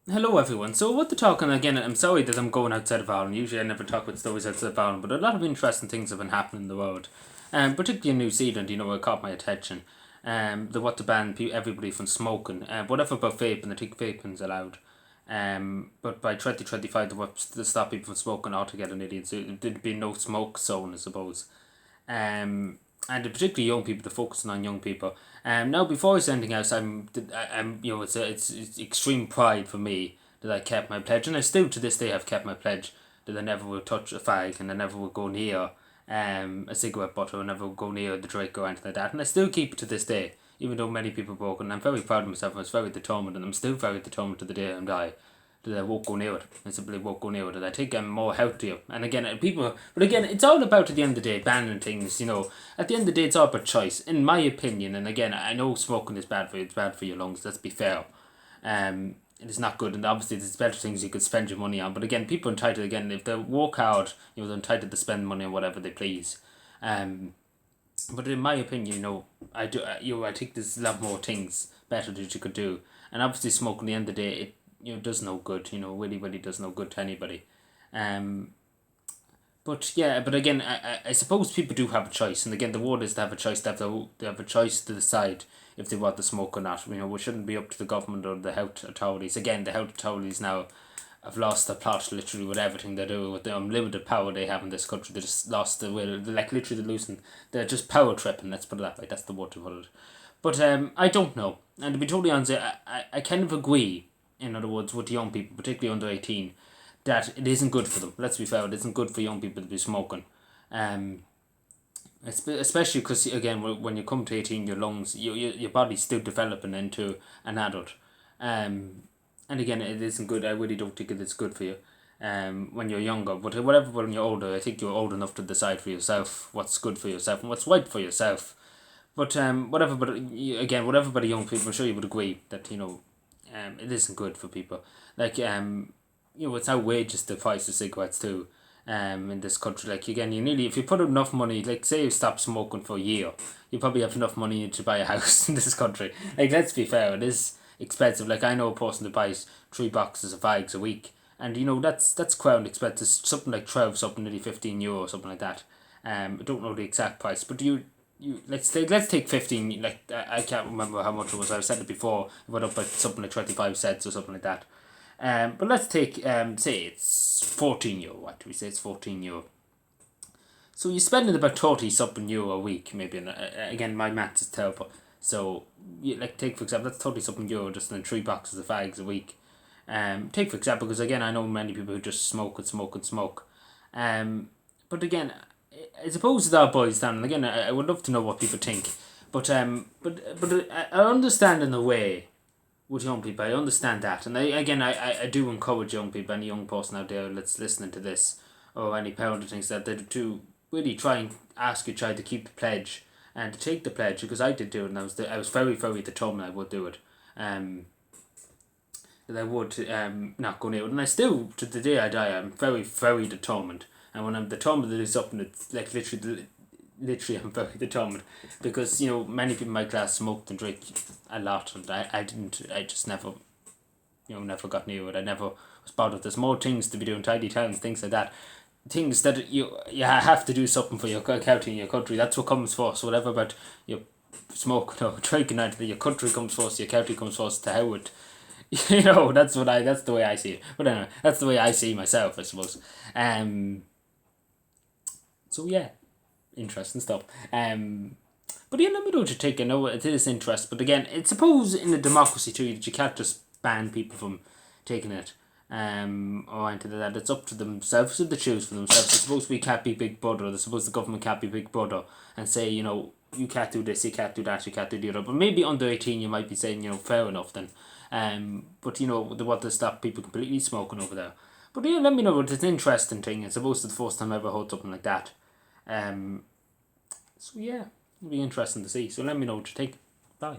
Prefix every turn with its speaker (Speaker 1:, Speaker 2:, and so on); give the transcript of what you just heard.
Speaker 1: Hello everyone. So what to talk on again? I'm sorry that I'm going outside of Ireland. Usually I never talk about stories outside of Ireland, but a lot of interesting things have been happening in the world, particularly in New Zealand. It caught my attention. The what to ban everybody from smoking. Whatever about vaping, I think vaping's allowed. But by 2025 they want to stop people from smoking altogether. Nearly, so there'd be no smoke zone, I suppose. And particularly young people, they're focusing on young people. Now before I say anything else, I'm it's extreme pride for me that I kept my pledge, and I still to this day have kept my pledge that I never will touch a fag and I never will go near a cigarette butt, or I never will go near the Drake or anything like that, and I still keep it to this day. Even though many people broke, and I'm very proud of myself, I was very determined, and I'm still very determined to the day I die that I won't go near it. I simply won't go near it. And I think I'm more healthier. And again, it's all about at the end of the day banning things. At the end of the day, it's all about choice, in my opinion. And again, I know smoking is bad for you. It's bad for your lungs. Let's be fair. It is not good, and obviously there's better things you could spend your money on. But again, people are entitled. Again, if they work hard, they're entitled to spend money on whatever they please. Um, but in my opinion, I do. I think there's a lot more things better that you could do. And obviously, smoking. At the end of the day, it does no good. Really, really does no good to anybody. Um, but yeah, but again, I suppose people do have a choice, and again, the word is to have a choice. They have a choice to decide if they want to smoke or not. We shouldn't be up to the government or the health authorities. Again, the health authorities now have lost the plot literally with everything they do, with the unlimited power they have in this country. They just lost the will. They're like literally losing. They're just power tripping. Let's put it that way. That's the word to put it. But I don't know. And to be totally honest, I kind of agree. In other words, with young people, particularly under 18, that it isn't good for them. Let's be fair. It isn't good for young people to be smoking. Um, Especially because again, when you come to 18, your lungs, your body's still developing into an adult. Um, and again, it isn't good. I really don't think it is good for you. When you're younger, but whatever, when you're older, I think you're old enough to decide for yourself what's good for yourself and what's right for yourself. But whatever. But again, whatever. But young people, I'm sure you would agree that it isn't good for people. Like it's outrageous the price of cigarettes too. In this country, like again, you nearly if you put enough money, like say you stop smoking for a year, you probably have enough money to buy a house in this country. Like let's be fair, it is expensive. Like I know a person that buys 3 boxes of fags a week, and that's quite expensive. Something like 12, something nearly €15 or something like that. I don't know the exact price, but let's take 15. Like I can't remember how much it was. I've said it before. It went up by something like 25 cents or something like that. But let's take say it's €14. What do we say? It's €14. So you're spending about 30 something euro a week, maybe. And again, my maths is terrible. So like take for example, that's 30 something euro just in 3 boxes of fags a week. Take for example, because again, I know many people who just smoke and smoke and smoke. But again, I suppose that boils down. And again, I would love to know what people think. But I understand in a way with young people. I understand that, and I do encourage young people, any young person out there that's listening to this, or any parent who thinks that they to really try and ask your child to keep the pledge and to take the pledge, because I did do it, and I was very very determined I would do it. That I would not go near it, and I still to the day I die I'm very very determined. And when I'm determined to do something, it's like literally I'm very determined, because many people in my class smoked and drank a lot, and I didn't. I just never never got near it. I never was bothered. There's more things to be doing, tidy towns, things like that, things that you have to do something for your county and your country. That's what comes first. Whatever about your smoke, no drinking, your country comes first, your county comes first. To hell with that's the way I see it. But anyway, that's the way I see myself, I suppose. um so yeah, interesting stuff. But yeah, let me know what you think. I know it is interest, but again, it's suppose in a democracy too that you can't just ban people from taking it. Or anything like that. It's up to themselves to choose for themselves. I suppose we can't be Big Brother. I suppose the government can't be Big Brother and say, you can't do this, you can't do that, you can't do the other. But maybe under 18, you might be saying, fair enough then. But they want to stop people completely smoking over there. But yeah, let me know. It's an interesting thing. I suppose it's the first time I ever heard something like that. Um, so yeah, it'll be interesting to see. So let me know what you think. Bye.